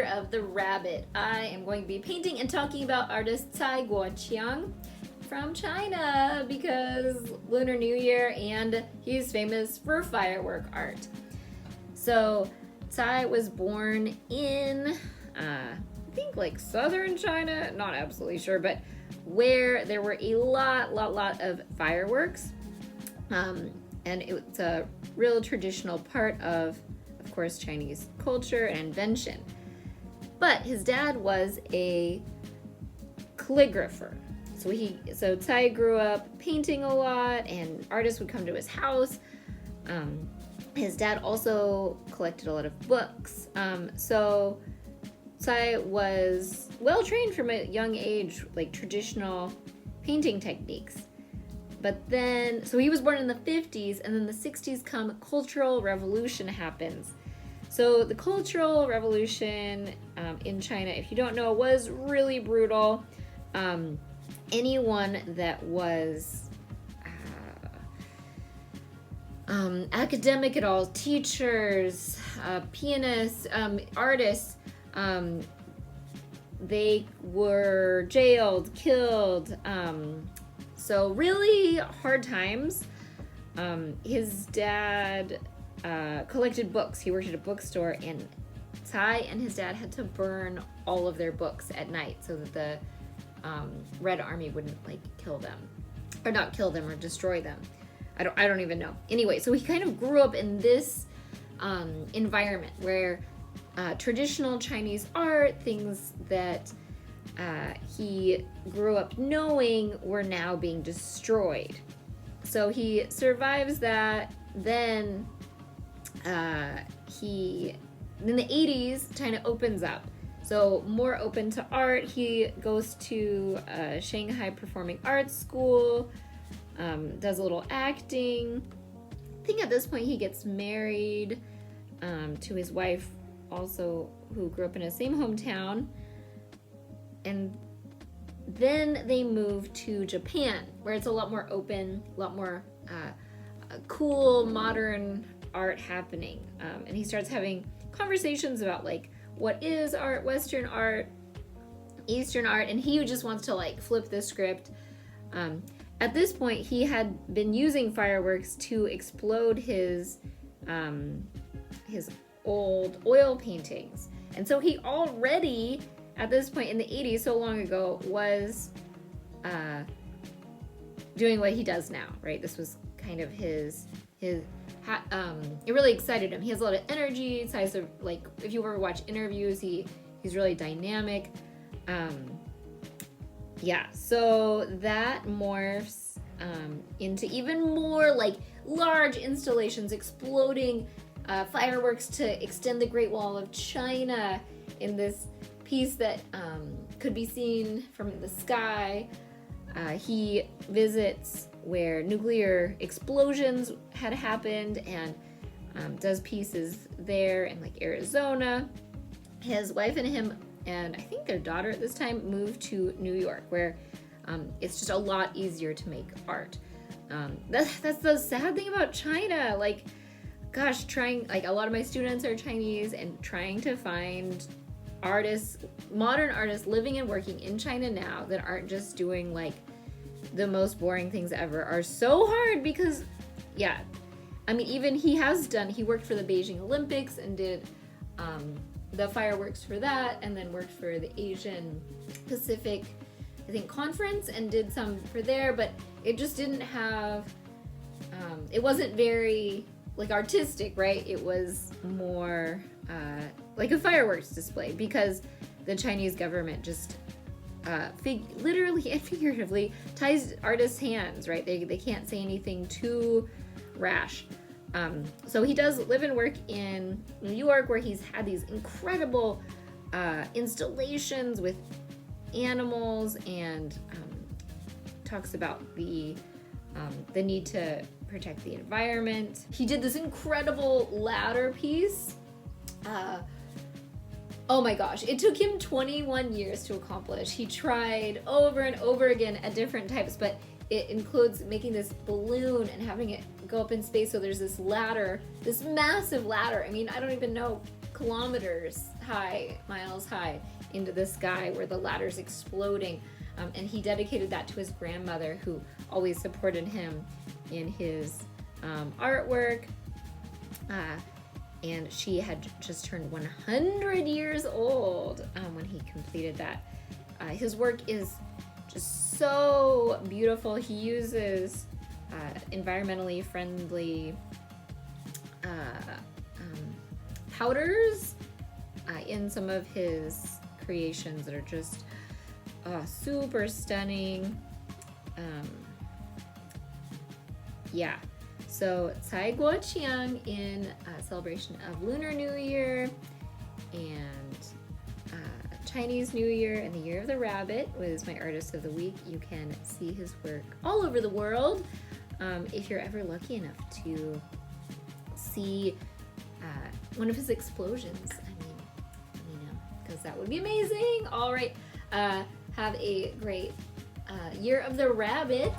year of the rabbit. I am going to be painting and talking about artist Cai Guo Qiang from China because Lunar New Year, and he's famous for firework art. So Cai was born in, I think like southern China, not absolutely sure, but where there were a lot of fireworks. And it's a real traditional part of course, Chinese culture and invention. But his dad was a calligrapher. So Cai grew up painting a lot, and artists would come to his house. His dad also collected a lot of books. So Cai was well trained from a young age, like traditional painting techniques. But then, so he was born in the 50s, and then the 60s come, Cultural Revolution happens. So the Cultural Revolution in China, if you don't know, was really brutal. Anyone that was academic at all, teachers, pianists, artists, they were jailed, killed. So really hard times. His dad collected books. He worked at a bookstore, and Cai and his dad had to burn all of their books at night so that the Red Army wouldn't kill them, or not kill them or destroy them. I don't even know. Anyway, so he kind of grew up in this environment where traditional Chinese art, things that he grew up knowing, were now being destroyed. So he survives that. Then in the 80s, China opens up. So more open to art. He goes to Shanghai Performing Arts School, does a little acting. I think at this point he gets married to his wife, also who grew up in the same hometown. And then they move to Japan, where it's a lot more open, a lot more cool, modern art happening. And he starts having conversations about what is art, Western art, Eastern art, and he just wants to flip the script. At this point, he had been using fireworks to explode his old oil paintings. And so he already, at this point in the 80s, so long ago, was doing what he does now, right? This was kind of it really excited him. He has a lot of energy. Size of if you ever watch interviews, he's really dynamic. So that morphs into even more large installations, exploding fireworks to extend the Great Wall of China in this piece that could be seen from the sky. He visits where nuclear explosions had happened and does pieces there in Arizona. His wife and him, and I think their daughter at this time, moved to New York, where it's just a lot easier to make art. That's the sad thing about China. A lot of my students are Chinese, and trying to find artists, modern artists living and working in China now that aren't just doing the most boring things ever are so hard because, even he worked for the Beijing Olympics and did the fireworks for that, and then worked for the Asian Pacific, I think, conference, and did some for there, but it just didn't have, it wasn't very artistic, right? It was more a fireworks display because the Chinese government just literally and figuratively ties artists' hands, right? They can't say anything too rash. So he does live and work in New York, where he's had these incredible installations with animals, and talks about the need to protect the environment. He did this incredible ladder piece. Oh my gosh, it took him 21 years to accomplish. He tried over and over again at different types, but it includes making this balloon and having it go up in space. So there's this ladder, this massive ladder. I don't even know, kilometers miles high into the sky where the ladder's exploding. And he dedicated that to his grandmother, who always supported him in his artwork. And she had just turned 100 years old when he completed that. His work is just so beautiful. He uses environmentally friendly powders in some of his creations that are just super stunning. Yeah, so Cai Guo Qiang in celebration of Lunar New Year and Chinese New Year and the Year of the Rabbit was my Artist of the Week. You can see his work all over the world. If you're ever lucky enough to see one of his explosions, because that would be amazing. All right, have a great Year of the Rabbit.